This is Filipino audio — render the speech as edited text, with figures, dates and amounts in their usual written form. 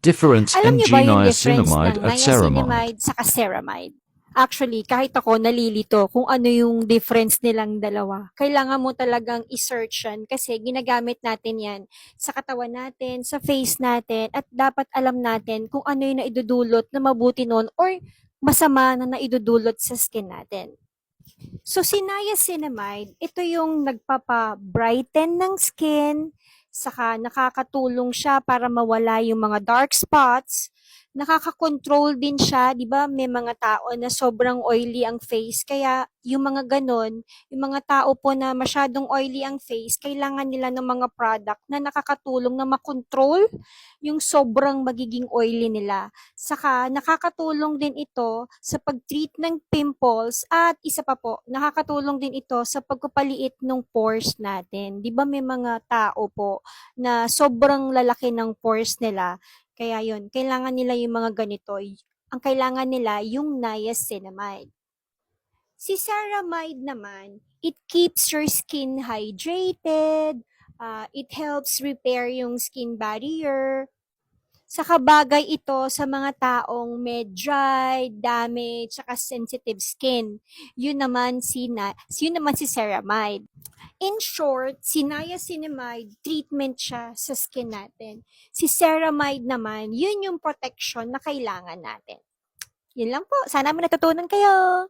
Difference Alam niyo ba yung difference N-G-niacinamide ng at ceramide. niacinamide sa ceramide? Actually, kahit ako nalilito kung ano yung difference nilang dalawa. Kailangan mo talagang i-search yan kasi ginagamit natin yan sa katawan natin, sa face natin, at dapat alam natin kung ano yung naidudulot na mabuti nun or masama na naidudulot sa skin natin. So, si niacinamide, ito yung nagpapa-brighten ng skin, saka nakakatulong siya para mawala yung mga dark spots, nakaka-control din siya, 'di ba? May mga tao na sobrang oily ang face, kaya yung mga ganon, yung mga tao po na masyadong oily ang face, kailangan nila ng mga product na nakakatulong na makontrol yung sobrang magiging oily nila. Saka nakakatulong din ito sa pag-treat ng pimples at isa pa po, nakakatulong din ito sa pagpapaliit ng pores natin. 'Di ba may mga tao po na sobrang lalaki ng pores nila? Kaya yun, kailangan nila yung mga ganito. Ang kailangan nila yung niacinamide. Si ceramide naman, it keeps your skin hydrated, it helps repair yung skin barrier, saka bagay ito sa mga taong may dry, damaged, saka sensitive skin. Yun naman si ceramide. In short, si niacinamide, treatment siya sa skin natin. Si ceramide naman, yun yung protection na kailangan natin. Yun lang po. Sana may natutunan kayo.